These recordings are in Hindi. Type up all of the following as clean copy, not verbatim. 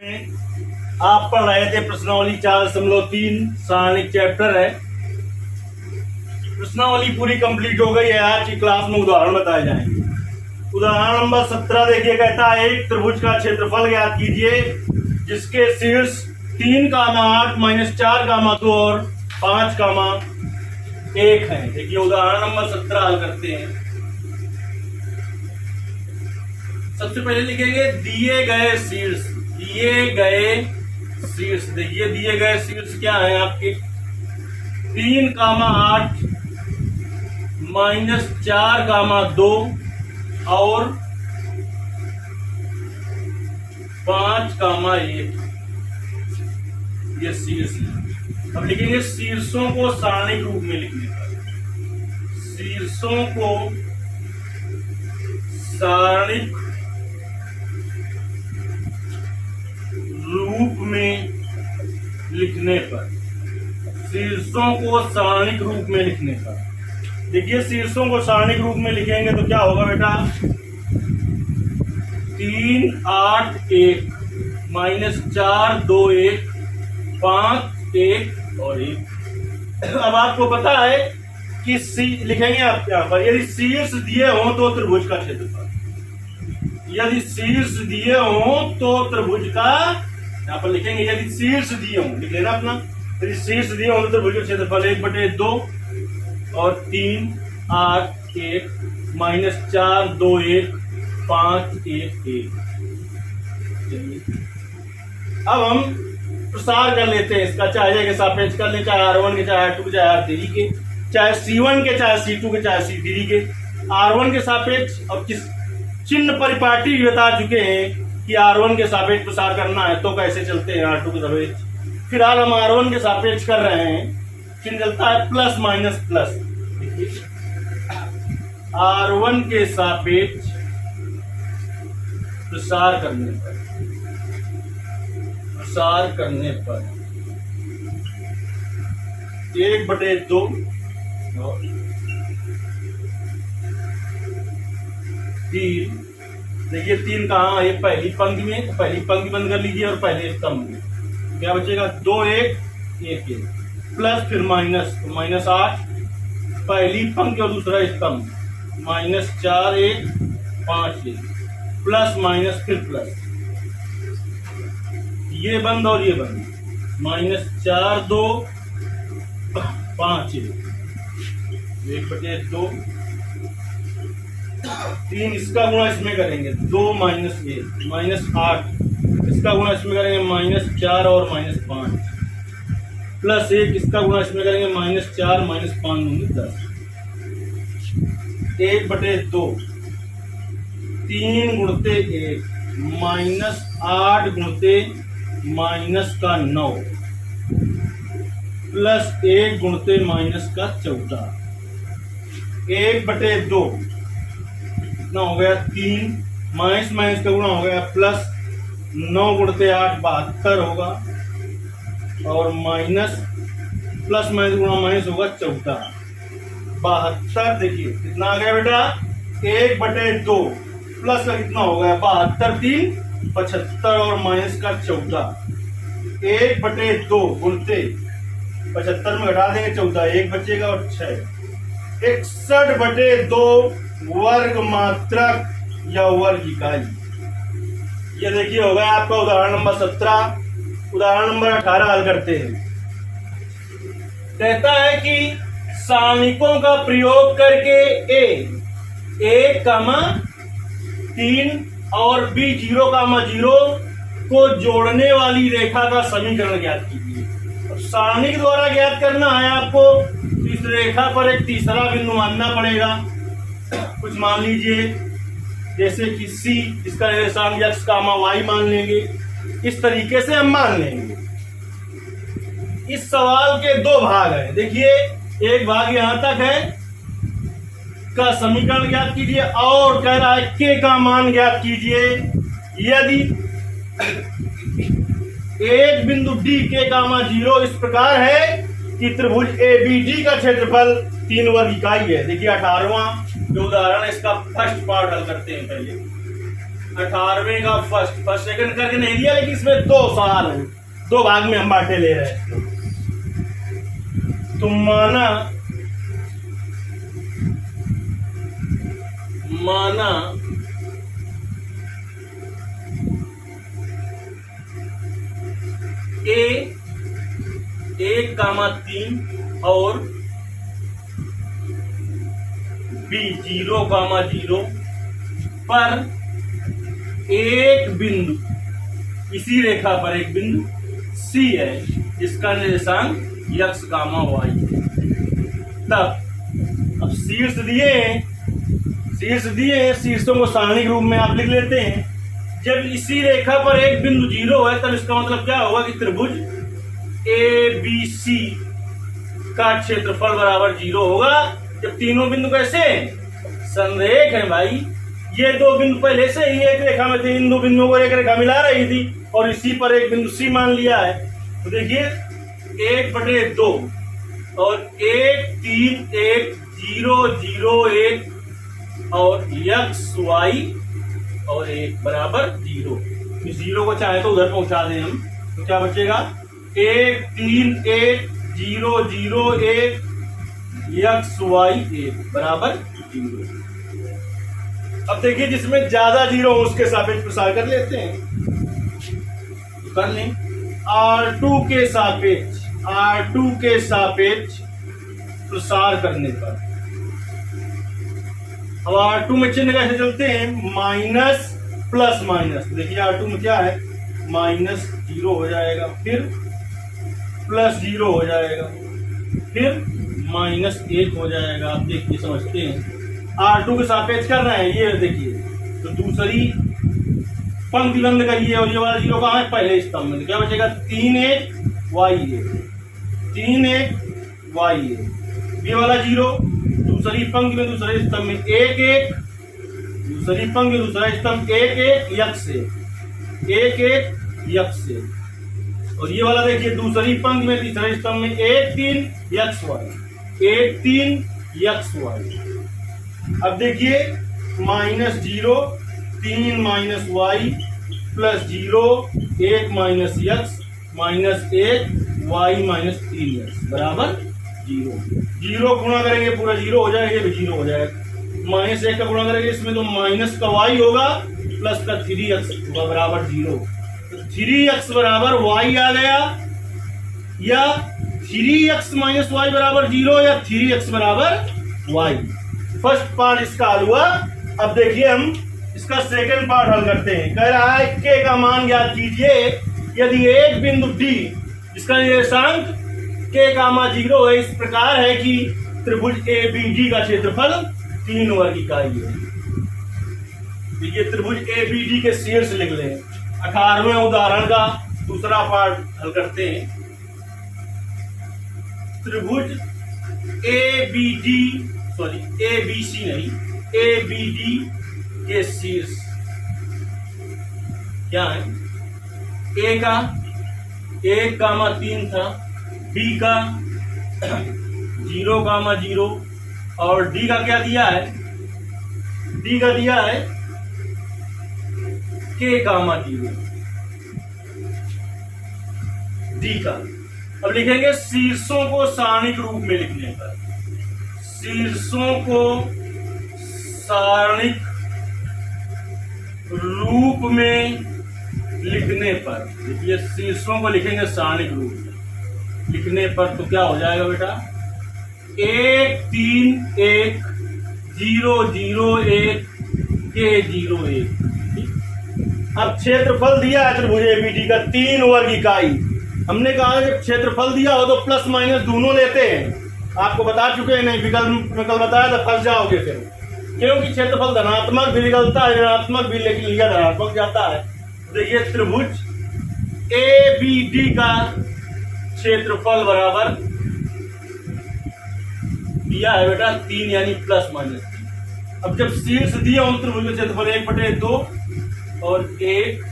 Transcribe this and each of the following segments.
आप पढ़ रहे थे प्रश्नावली 4.3 सारणिक चैप्टर है। प्रश्नावली पूरी कंप्लीट हो गई है। आज की क्लास में उदाहरण बताए जाएंगे। उदाहरण नंबर 17 देखिए, कहता है एक त्रिभुज का क्षेत्रफल ज्ञात कीजिए जिसके शीर्ष 3, 8, -4, 2 और 5, 1 है। देखिए उदाहरण नंबर 17 हल करते हैं। सबसे पहले लिखेंगे दिए गए शीर्ष। देखिए दिए गए शीर्ष क्या है आपके 3, 8, -4, 2 और 5, 1 ये शीर्ष है। अब लिखेंगे शीर्षों को सारणिक रूप में लिखने पर, शीर्षों को सारणिक रूप में लिखने पर, शीर्षों को सारणिक रूप में लिखने पर देखिए शीर्षों को सारणिक रूप में लिखेंगे तो क्या होगा बेटा 3, 8, 1 -4, 2, 1 5, 1 और 1। अब आपको पता है कि लिखेंगे आप क्या पर, यदि शीर्ष दिए हो तो त्रिभुज का क्षेत्रफल, यदि शीर्ष दिए हो तो त्रिभुज का, यहाँ पर लिखेंगे यदि शीर्ष दिए हो, लिख लेना अपना, यदि शीर्ष दिए हो तो त्रिभुज का क्षेत्रफल 1/2 और 3, 8, 1 -4, 2, 1 5, 1 1। अब हम प्रसार कर लेते हैं इसका, चाहे के सापेक्ष कर ले, चाहे R1 के, चाहे R2 के, चाहे R3 के, चाहे C1 के, चाहे C2 के, चाहे C3 के। R1 के सापेक्ष और किस चिन्ह परिपाटी भी बता चुके हैं कि R1 के सापेक्ष प्रसार करना है तो कैसे चलते हैं R2 के सापेक्ष। फिलहाल हम R1 के सापेक्ष कर रहे हैं, चिन्ह चलता है प्लस माइनस प्लस। R1 के सापेक्ष प्रसार करने पर 1/2 और 3। देखिए 3 कहाँ है, पहली पंक्ति में, तो पहली पंक्ति बंद कर लीजिए और पहले स्तंभ में क्या बचेगा 2, 1 1 1 प्लस फिर माइनस, तो -8 पहली पंक्ति और दूसरा स्तंभ, -4 1 5 1 प्लस माइनस फिर प्लस, ये बंद और ये बंद, -4 2 5 1 1/2 3 इसका गुणा इसमें करेंगे 2 -1 -8 इसका गुणा इसमें करेंगे -4 और -5 प्लस 1 इसका गुणा इसमें करेंगे -4 -5 10 1/2 3 गुणते 1 -8 गुणते -9 प्लस 1 गुणते -14 1/2 कितना हो गया 3 माइनस का गुणा हो गया प्लस 9 गुणते 8 72 होगा और माइनस प्लस माइनस गुणा माइनस होगा 14 72। देखिए कितना आ गया बेटा 1/2 प्लस का कितना हो गया 72 3 75 और माइनस का 14 1/2 गुणते 75 में घटा देंगे 14 1 बचेगा और 6 61/2 वर्ग मात्रक या वर्ग इकाई। ये देखिए हो गया आपका उदाहरण नंबर 17। उदाहरण नंबर 18 हल करते हैं। कहता है कि सारणिकों का प्रयोग करके A 1, 3 और B 0, को जोड़ने वाली रेखा का समीकरण ज्ञात कीजिए। सारणिक द्वारा ज्ञात करना है आपको, इस रेखा पर एक तीसरा बिंदु मानना पड़ेगा। कुछ मान लीजिए जैसे कि C, इसका निर्देशांक x, y मान लेंगे। इस तरीके से हम मान लेंगे। इस सवाल के 2 भाग हैं। देखिए एक भाग यहां तक है का समीकरण ज्ञात कीजिए और कह रहा है k का मान ज्ञात कीजिए यदि एक बिंदु D k, 0 इस प्रकार है कि त्रिभुज ABD का क्षेत्रफल 3 वर्ग इकाई है। देखिए 18वां जो उदाहरण है इसका फर्स्ट पार्ट हल करते हैं। पहले 18वें का फर्स्ट सेकंड करके नहीं दिया, लेकिन इसमें 2 साल हैं, 2 भाग में हम बांटे ले रहे हैं। तो माना ए 1,3 और बी 0,0 पर एक बिंदु, इसी रेखा पर एक बिंदु सी है, इसका निर्देशांक x, y। तब अब शीर्ष दिए, शीर्षों को सारणिक रूप में आप लिख लेते हैं। जब इसी रेखा पर एक बिंदु 0 है, तब इसका मतलब क्या होगा कि त्रिभुज ABC का क्षेत्रफल बराबर 0 होगा। जब तीनों बिंदु कैसे संरेख है भाई, ये 2 बिंदु पहले से ही एक रेखा में थे, इन 2 बिंदुओं को एक रेखा मिला रही थी और इसी पर एक बिंदु सी मान लिया है। तो देखिए 1/2 और 1, 3, 1, 0, 0, 1 और x, y और 1 बराबर 0। इस 0 को चाहे तो उधर पहुंचा दें हम, तो क्या बचेगा 1, 3, 1, 0, 0, 1 x, y 1 बराबर 0। अब देखिए जिसमें ज्यादा 0 हो उसके सापेक्ष प्रसार कर लेते हैं, कर लें। R2 के सापेक्ष प्रसार करने पर, अब R2 में चिन्ह कैसे चलते हैं, माइनस प्लस माइनस। देखिए R2 में क्या है, -0 हो जाएगा, फिर +0 हो जाएगा, फिर -1 हो जाएगा। आप देखिए समझते हैं, R2 के सापेक्ष कर रहे हैं, ये देखिए। तो दूसरी पंक्ति बंद करिए और ये वाला 0 कहाँ है, पहले स्तंभ में। क्या बचेगा 3x, 3y, ये वाला 0 दूसरी पंक्ति में, दूसरे स्तंभ में 1, दूसरी पंक्ति में, दूसरा स्तंभ 1, x से 1, x से। और ये वाला देखिए दूसरी पंक्ति में, तीसरे स्तंभ में 1, 3 xy, 1, 3 xy। अब देखिए -0, 3 y plus 0, 1 x -1 y -3x बराबर 0। 0 गुणा करेंगे पूरा 0 हो जाएगा, ये भी 0 हो जाएगा। -1 का गुणा करेंगे इसमें तो माइनस का y होगा, प्लस का 3x होगा बराबर 0। तो 3x बराबर y आ गया, या 3x - y बराबर 0, या 3x बराबर y। फर्स्ट पार्ट इसका हल हुआ। अब देखिए हम इसका सेकंड पार्ट हल करते हैं। कह रहा है k का मान ज्ञात कीजिए यदि एक बिंदु D जिसका निर्देशांक k, 0 है, इस प्रकार है कि त्रिभुज ABD का क्षेत्रफल 3 वर्ग इकाई है। देखिए त्रिभुज ABD के शीर्ष लिख लें। 18वें उदाहरण का दूसरा पार्ट हल करते हैं। त्रिभुज ABC नहीं, ABD के शीर्ष क्या है, A का 1,3 था, B का 0,0 और D का क्या दिया है, D का दिया है K,0 D का। अब लिखेंगे शीर्षों को सारणिक रूप में लिखने पर, शीर्षों को सारणिक रूप में लिखने पर, देखिए शीर्षों को लिखेंगे सारणिक रूप में लिखने पर तो क्या हो जाएगा बेटा, 1, 3, 1, 0, 0, 1 K01। अब क्षेत्रफल दिया है त्रिभुज ABD का 3 वर्ग इकाई। हमने कहा जब क्षेत्रफल दिया हो तो प्लस माइनस दोनों लेते हैं, आपको बता चुके हैं, नहीं विकल्प बताया तो फंस जाओगे फिर, क्योंकि क्षेत्रफल धनात्मक भी निकलता है, ऋणात्मक भी, लेकिन लिया धनात्मक जाता है। देखिए त्रिभुज ABD का क्षेत्रफल बराबर दिया है बेटा 3 यानी प्लस माइनस 3। अब जब शीर्ष दिया हो त्रिभुज का क्षेत्रफल 1/2 और 1,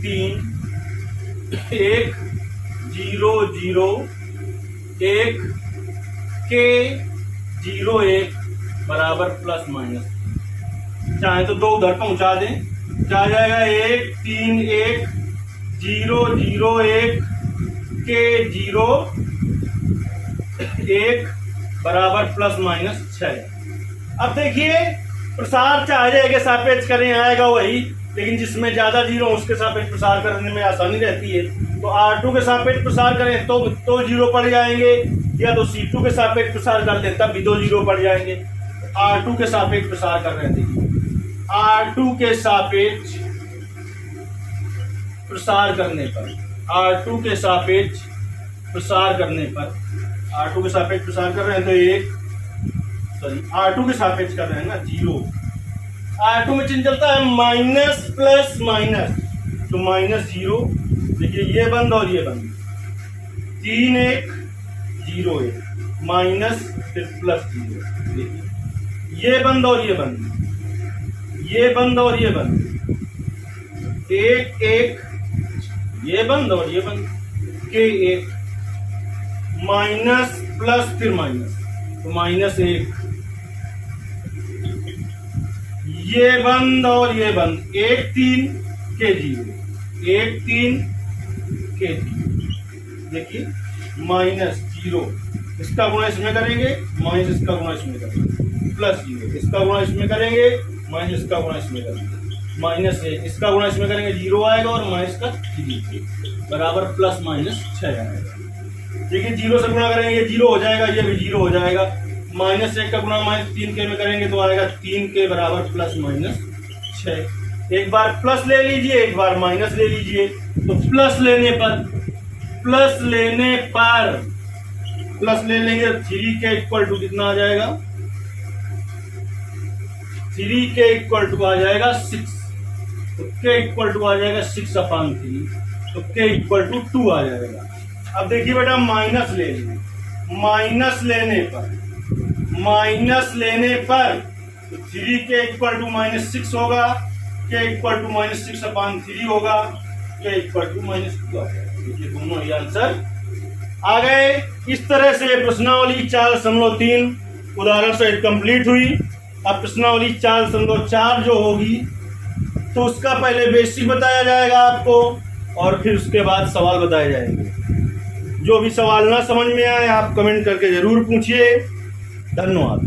3, 1, 0, 0, 1 K01 बराबर प्लस माइनस, चाहे तो 2 उधर पहुंचा दें, क्या आ जाएगा 1 3 1 0 0 1 के 0 1 बराबर प्लस माइनस 6। अब देखिए प्रसार चाहे के सापेक्ष करें आएगा वही, लेकिन जिसमें ज्यादा जीरो उसके सापेक्ष प्रसार करने में आसानी रहती है। तो R2 के सापेक्ष प्रसार करें तो जीरो पड़ जाएंगे, या तो C2 के सापेक्ष प्रसार कर दें तब भी 2 जीरो पड़ जाएंगे। R2 के सापेक्ष प्रसार कर रहे थे, R2 के सापेक्ष प्रसार करने पर, R2 के सापेक्ष प्रसार करने पर, R2 के सापेक्ष प्रसार कर रहे हैं तो R2 के सापेक्ष कर रहे हैं ना 0। R2 में चिन्ह चलता है माइनस प्लस माइनस, तो माइनस 0। देखिए ये बंद और ये बंद, 3 1 0 1 माइनस फिर प्लस 0। देखिए ये बंद और ये बंद, ये बंद और ये बंद, 1 1 ये बंद और ये बंद, के 1 माइनस प्लस फिर माइनस, तो माइनस 1, ये बंद और ये बंद, 1 3 के 0 1 3 के 0। देखिए माइनस 0, इसका गुणा इसमें करेंगे, माइनस इसका गुणा इसमें करेंगे, प्लस 0, इसका गुणा इसमें करेंगे, माइनस इसका गुणा इसमें करेंगे, माइनस 1, इसका गुणा इसमें करेंगे 0 आएगा, और माइनस का 3 बराबर प्लस माइनस 6 आएगा। देखिए 0 से गुणा करेंगे ये 0 हो जाएगा, ये भी 0 हो जाएगा। माइनस 1 का गुणा माइनस 3 के में करेंगे तो आएगा 3 के बराबर प्लस माइनस 6। एक बार प्लस ले लीजिए, एक बार माइनस ले लीजिए। तो प्लस लेने पर प्लस ले लेंगे 3 के इक्वल टू कितना आ जाएगा, 3 के इक्वल टू आ जाएगा 6, तो के इक्वल टू आ जाएगा 6/3, तो के इक्वल टू 2 आ जाएगा। अब देखिए बेटा माइनस ले लेंगे, माइनस लेने पर 3 के इक्वल टू माइनस 6 होगा, के इक्वल टू माइनस 6/3 होगा, के इक्वल टू माइनस 2 होगा। देखिए दोनों ही आंसर आ गए। इस तरह से प्रश्नावली 4.3 उदाहरण से कंप्लीट हुई। अब प्रश्नावली 4.4 जो होगी तो उसका पहले बेसिक बताया जाएगा आपको, और फिर उसके बाद सवाल बताए जाएंगे। जो भी सवाल ना समझ में आए आप कमेंट करके जरूर पूछिए। धन्यवाद।